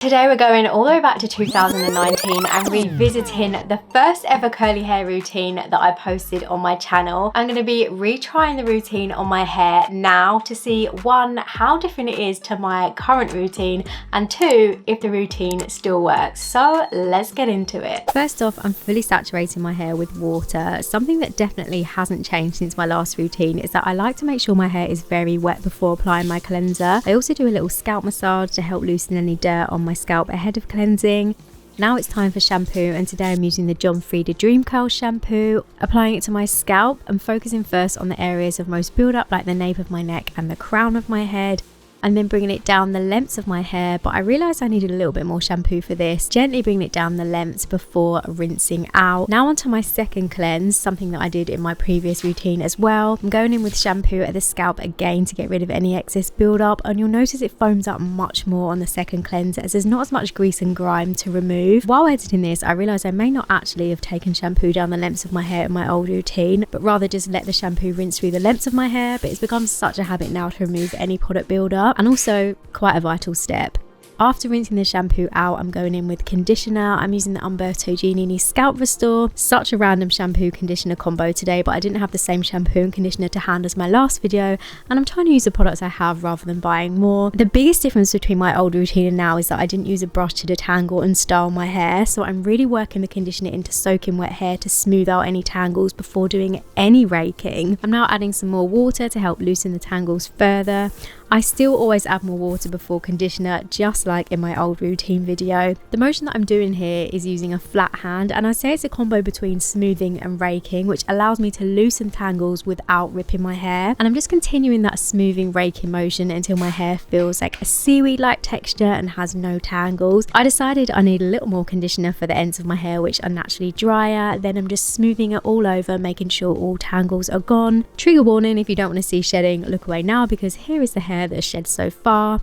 Today we're going all the way back to 2019 and revisiting the first ever curly hair routine that I posted on my channel. I'm going to be retrying the routine on my hair now to see, one, how different it is to my current routine, and two, if the routine still works. So let's get into it. First off, I'm fully saturating my hair with water. Something that definitely hasn't changed since my last routine is that I like to make sure my hair is very wet before applying my cleanser. I also do a little scalp massage to help loosen any dirt on my scalp ahead of cleansing. Now it's time for shampoo, and today I'm using the John Frieda Dream Curl shampoo, applying it to my scalp. I'm focusing first on the areas of most build up, like the nape of my neck and the crown of my head, and then bringing it down the lengths of my hair. But I realised I needed a little bit more shampoo for this. Gently bringing it down the lengths before rinsing out. Now onto my second cleanse, something that I did in my previous routine as well. I'm going in with shampoo at the scalp again to get rid of any excess build up, and you'll notice it foams up much more on the second cleanse as there's not as much grease and grime to remove. While editing this, I realised I may not actually have taken shampoo down the lengths of my hair in my old routine, but rather just let the shampoo rinse through the lengths of my hair. But it's become such a habit now to remove any product build up, and also quite a vital step. After rinsing the shampoo out, I'm going in with conditioner. I'm using the Umberto Giannini Scalp Restore. Such a random shampoo conditioner combo today, but I didn't have the same shampoo and conditioner to hand as my last video, and I'm trying to use the products I have rather than buying more. The biggest difference between my old routine and now is that I didn't use a brush to detangle and style my hair, so I'm really working the conditioner into soaking wet hair to smooth out any tangles before doing any raking. I'm now adding some more water to help loosen the tangles further. I still always add more water before conditioner, just like in my old routine video. The motion that I'm doing here is using a flat hand, and I say it's a combo between smoothing and raking, which allows me to loosen tangles without ripping my hair. And I'm just continuing that smoothing raking motion until my hair feels like a seaweed-like texture and has no tangles. I decided I need a little more conditioner for the ends of my hair, which are naturally drier. Then I'm just smoothing it all over, making sure all tangles are gone. Trigger warning, if you don't want to see shedding, look away now, because here is the hair that has shed so far.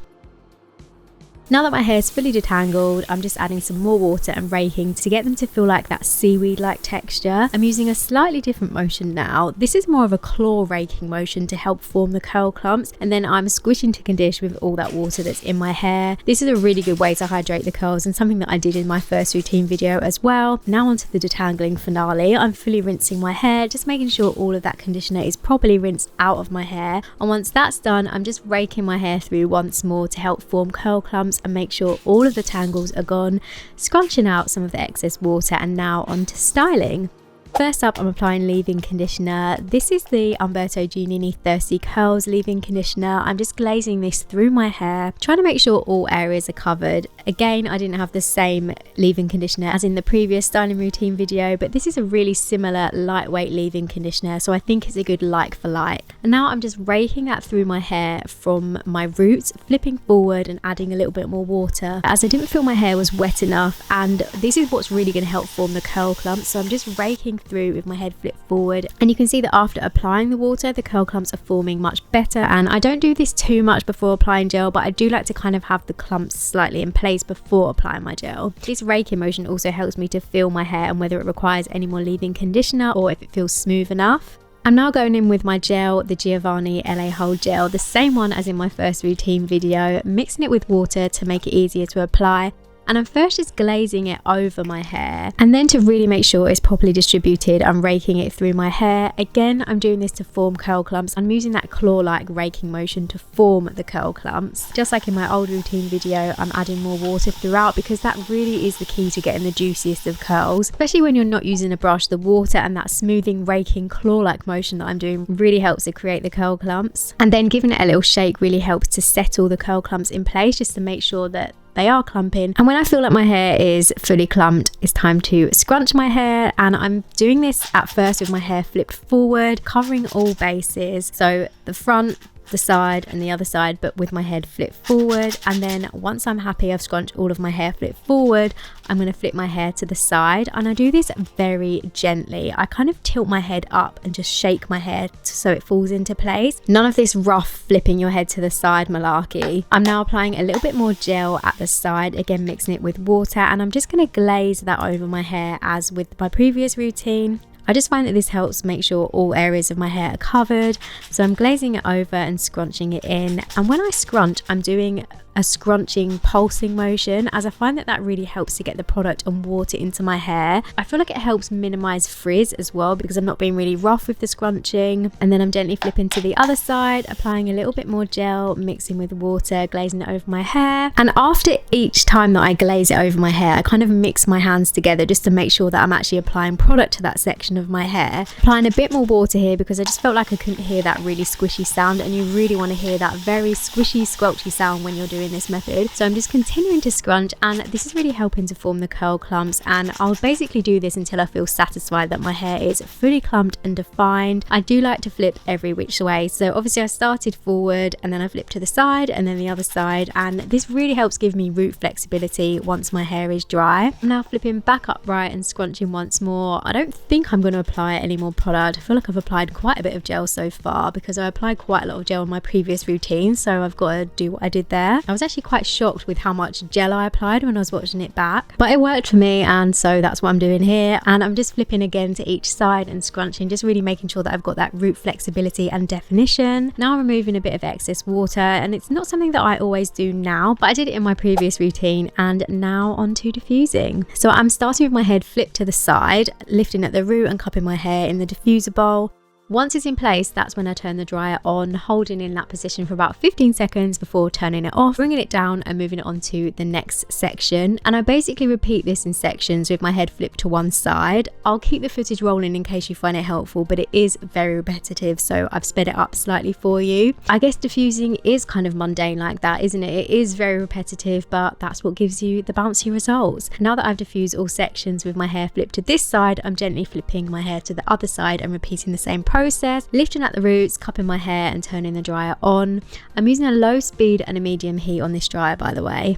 Now that my hair is fully detangled, I'm just adding some more water and raking to get them to feel like that seaweed-like texture. I'm using a slightly different motion now. This is more of a claw raking motion to help form the curl clumps, and then I'm squishing to condition with all that water that's in my hair. This is a really good way to hydrate the curls, and something that I did in my first routine video as well. Now onto the detangling finale. I'm fully rinsing my hair, just making sure all of that conditioner is properly rinsed out of my hair, and once that's done, I'm just raking my hair through once more to help form curl clumps and make sure all of the tangles are gone, scrunching out some of the excess water. And now on to styling. First up, I'm applying leave-in conditioner. This is the Umberto Giannini Thirsty Curls leave-in conditioner. I'm just glazing this through my hair, trying to make sure all areas are covered. Again, I didn't have the same leave-in conditioner as in the previous styling routine video, but this is a really similar lightweight leave-in conditioner, so I think it's a good like for like. And now I'm just raking that through my hair from my roots, flipping forward and adding a little bit more water, as I didn't feel my hair was wet enough, and this is what's really going to help form the curl clumps. So I'm just raking through with my head flipped forward, and you can see that after applying the water, the curl clumps are forming much better. And I don't do this too much before applying gel, but I do like to kind of have the clumps slightly in place before applying my gel. This raking motion also helps me to feel my hair and whether it requires any more leave-in conditioner or if it feels smooth enough. I'm now going in with my gel, the Giovanni LA Hold Gel, the same one as in my first routine video, mixing it with water to make it easier to apply. And I'm first just glazing it over my hair, and then to really make sure it's properly distributed, I'm raking it through my hair. Again, I'm doing this to form curl clumps. I'm using that claw-like raking motion to form the curl clumps. Just like in my old routine video, I'm adding more water throughout because that really is the key to getting the juiciest of curls. Especially when you're not using a brush, the water and that smoothing, raking, claw-like motion that I'm doing really helps to create the curl clumps. And then giving it a little shake really helps to settle the curl clumps in place, just to make sure that they are clumping. And when I feel like my hair is fully clumped, it's time to scrunch my hair, and I'm doing this at first with my hair flipped forward, covering all bases, so the front, the side and the other side, but with my head flipped forward. And then once I'm happy I've scrunched all of my hair flipped forward, I'm going to flip my hair to the side, and I do this very gently. I kind of tilt my head up and just shake my hair so it falls into place. None of this rough flipping your head to the side malarkey. I'm now applying a little bit more gel at the side, again mixing it with water, and I'm just going to glaze that over my hair as with my previous routine. I just find that this helps make sure all areas of my hair are covered. So I'm glazing it over and scrunching it in. And when I scrunch, I'm doing a scrunching, pulsing motion, as I find that really helps to get the product and water into my hair. I feel like it helps minimize frizz as well because I'm not being really rough with the scrunching. And then I'm gently flipping to the other side, applying a little bit more gel, mixing with water, glazing it over my hair. And after each time that I glaze it over my hair, I kind of mix my hands together just to make sure that I'm actually applying product to that section of my hair. Applying a bit more water here because I just felt like I couldn't hear that really squishy sound, and you really want to hear that very squishy, squelchy sound when you're doing this method. So I'm just continuing to scrunch, and this is really helping to form the curl clumps, and I'll basically do this until I feel satisfied that my hair is fully clumped and defined. I do like to flip every which way, so obviously I started forward and then I flipped to the side and then the other side, and this really helps give me root flexibility once my hair is dry. I'm now flipping back upright and scrunching once more. I don't think I'm going to apply any more product. I feel like I've applied quite a bit of gel so far because I applied quite a lot of gel in my previous routine, so I've got to do what I did there. I was actually quite shocked with how much gel I applied when I was watching it back, but it worked for me, and so that's what I'm doing here. And I'm just flipping again to each side and scrunching, just really making sure that I've got that root flexibility and definition. Now I'm removing a bit of excess water, and it's not something that I always do now, but I did it in my previous routine. And now on to diffusing. So I'm starting with my head flipped to the side, lifting at the root and cupping my hair in the diffuser bowl. Once it's in place, that's when I turn the dryer on, holding in that position for about 15 seconds before turning it off, bringing it down and moving it on to the next section. And I basically repeat this in sections with my head flipped to one side. I'll keep the footage rolling in case you find it helpful, but it is very repetitive, so I've sped it up slightly for you. I guess diffusing is kind of mundane like that, isn't it? It is very repetitive, but that's what gives you the bouncy results. Now that I've diffused all sections with my hair flipped to this side, I'm gently flipping my hair to the other side and repeating the same process, lifting at the roots, cupping my hair and turning the dryer on. I'm using a low speed and a medium heat on this dryer, by the way.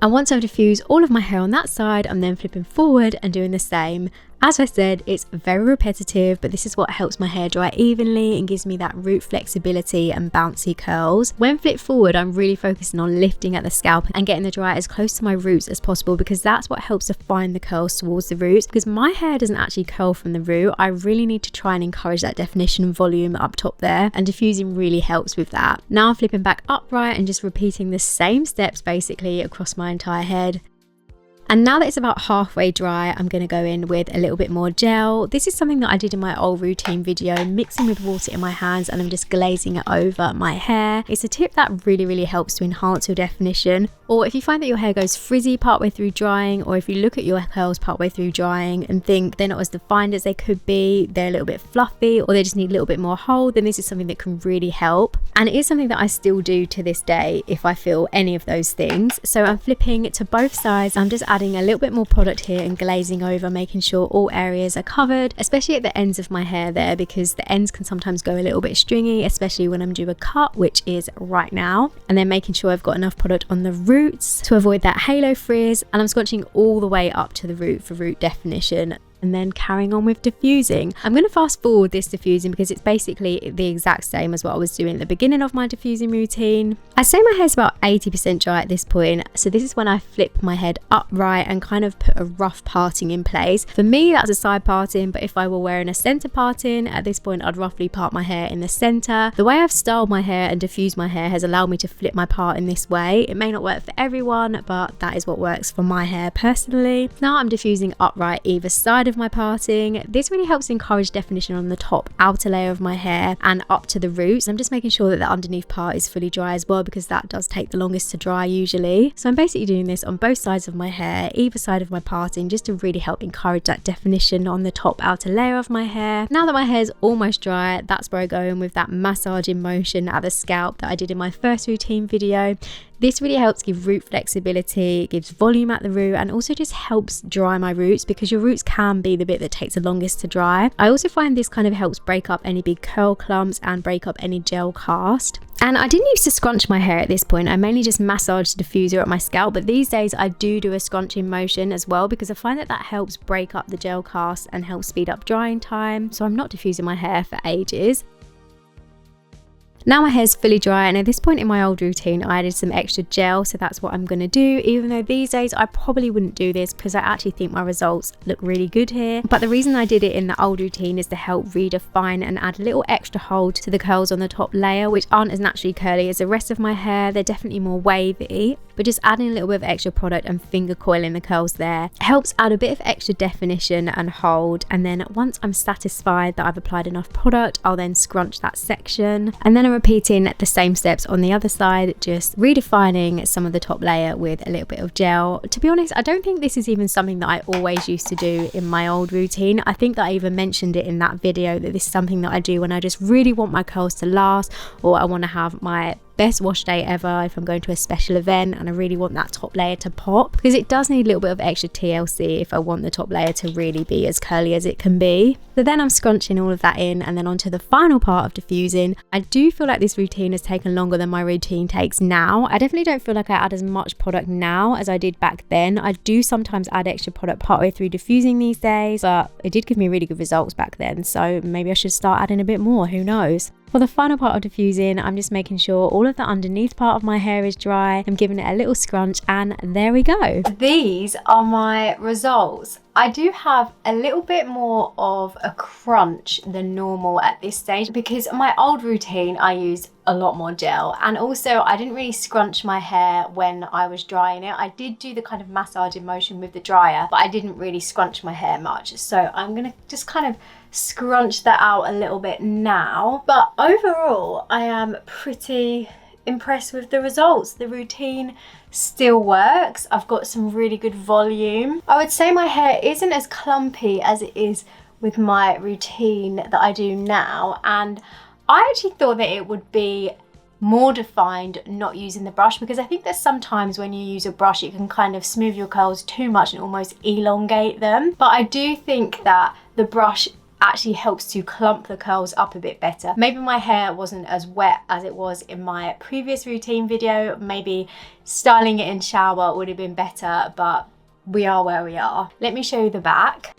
And once I've diffused all of my hair on that side, I'm then flipping forward and doing the same. As I said, it's very repetitive, but this is what helps my hair dry evenly and gives me that root flexibility and bouncy curls. When flipped forward, I'm really focusing on lifting at the scalp and getting the dryer as close to my roots as possible, because that's what helps define the curls towards the roots. Because my hair doesn't actually curl from the root, I really need to try and encourage that definition and volume up top there, and diffusing really helps with that. Now I'm flipping back upright and just repeating the same steps basically across my entire head. And now that it's about halfway dry, I'm going to go in with a little bit more gel. This is something that I did in my old routine video, mixing with water in my hands, and I'm just glazing it over my hair. It's a tip that really helps to enhance your definition. Or if you find that your hair goes frizzy partway through drying, or if you look at your curls partway through drying and think they're not as defined as they could be, they're a little bit fluffy, or they just need a little bit more hold, then this is something that can really help. And it is something that I still do to this day if I feel any of those things. So I'm flipping to both sides. I'm just adding a little bit more product here and glazing over, making sure all areas are covered, especially at the ends of my hair there, because the ends can sometimes go a little bit stringy, especially when I'm due a cut, which is right now. And then making sure I've got enough product on the roots to avoid that halo frizz, and I'm scrunching all the way up to the root for root definition. And then carrying on with diffusing. I'm going to fast forward this diffusing because it's basically the exact same as what I was doing at the beginning of my diffusing routine. I say my hair's about 80% dry at this point, so this is when I flip my head upright and kind of put a rough parting in place. For me, that's a side parting, but if I were wearing a center parting, at this point I'd roughly part my hair in the center. The way I've styled my hair and diffused my hair has allowed me to flip my part in this way. It may not work for everyone, but that is what works for my hair personally. Now I'm diffusing upright either side of my parting. This really helps encourage definition on the top outer layer of my hair and up to the roots. I'm just making sure that the underneath part is fully dry as well, because that does take the longest to dry usually. So I'm basically doing this on both sides of my hair, either side of my parting, just to really help encourage that definition on the top outer layer of my hair. Now that my hair's almost dry, that's where I go in with that massaging motion at the scalp that I did in my first routine video. This really helps give root flexibility, it gives volume at the root, and also just helps dry my roots, because your roots can be the bit that takes the longest to dry. I also find this kind of helps break up any big curl clumps and break up any gel cast. And I didn't used to scrunch my hair at this point. I mainly just massaged the diffuser at my scalp, but these days I do a scrunching motion as well, because I find that helps break up the gel cast and helps speed up drying time, so I'm not diffusing my hair for ages. Now my hair's fully dry, and at this point in my old routine I added some extra gel, so that's what I'm going to do, even though these days I probably wouldn't do this because I actually think my results look really good here. But the reason I did it in the old routine is to help redefine and add a little extra hold to the curls on the top layer, which aren't as naturally curly as the rest of my hair. They're definitely more wavy, but just adding a little bit of extra product and finger coiling the curls there helps add a bit of extra definition and hold. And then once I'm satisfied that I've applied enough product, I'll then scrunch that section, and then I'm repeating the same steps on the other side, just redefining some of the top layer with a little bit of gel. To be honest, I don't think this is even something that I always used to do in my old routine. I think that I even mentioned it in that video that this is something that I do when I just really want my curls to last, or I want to have my best wash day ever if I'm going to a special event and I really want that top layer to pop, because it does need a little bit of extra TLC if I want the top layer to really be as curly as it can be. So then I'm scrunching all of that in, and then onto the final part of diffusing. I do feel like this routine has taken longer than my routine takes now. I definitely don't feel like I add as much product now as I did back then. I do sometimes add extra product partway through diffusing these days, but it did give me really good results back then, so maybe I should start adding a bit more, who knows. For the final part of diffusing, I'm just making sure all of the underneath part of my hair is dry. I'm giving it a little scrunch, and there we go. These are my results. I do have a little bit more of a crunch than normal at this stage because my old routine I used a lot more gel, and also I didn't really scrunch my hair when I was drying it. I did do the kind of massaging motion with the dryer, but I didn't really scrunch my hair much, so I'm gonna just kind of scrunch that out a little bit now. But overall I am pretty impressed with the results. The routine still works. I've got some really good volume. I would say my hair isn't as clumpy as it is with my routine that I do now, and I actually thought that it would be more defined not using the brush, because I think that sometimes when you use a brush it can kind of smooth your curls too much and almost elongate them. But I do think that the brush actually helps to clump the curls up a bit better. Maybe my hair wasn't as wet as it was in my previous routine video. Maybe styling it in shower would have been better, but we are where we are. Let me show you the back.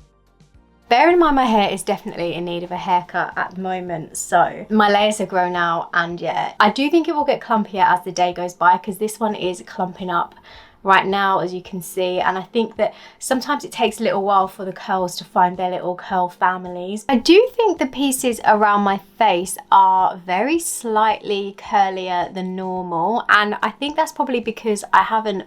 Bear in mind my hair is definitely in need of a haircut at the moment, so my layers are grown out, and yeah, I do think it will get clumpier as the day goes by, because this one is clumping up right now, as you can see, and I think that sometimes it takes a little while for the curls to find their little curl families. I do think the pieces around my face are very slightly curlier than normal, and I think that's probably because I haven't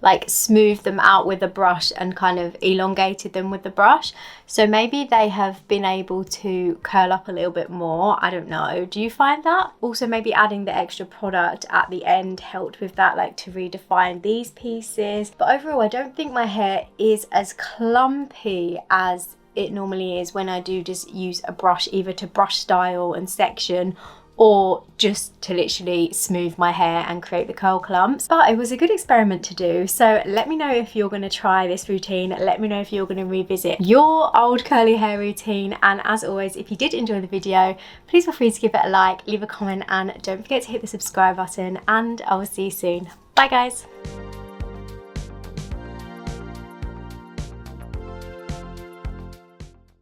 like smoothed them out with a brush and kind of elongated them with the brush, so maybe they have been able to curl up a little bit more. I don't know, do you find that? Also maybe adding the extra product at the end helped with that, like to redefine these pieces. But overall I don't think my hair is as clumpy as it normally is when I do just use a brush, either to brush style and section or just to literally smooth my hair and create the curl clumps. But it was a good experiment to do, so let me know if you're going to try this routine. Let me know if you're going to revisit your old curly hair routine, and as always, if you did enjoy the video, please feel free to give it a like, leave a comment, and don't forget to hit the subscribe button, and I will see you soon. Bye guys.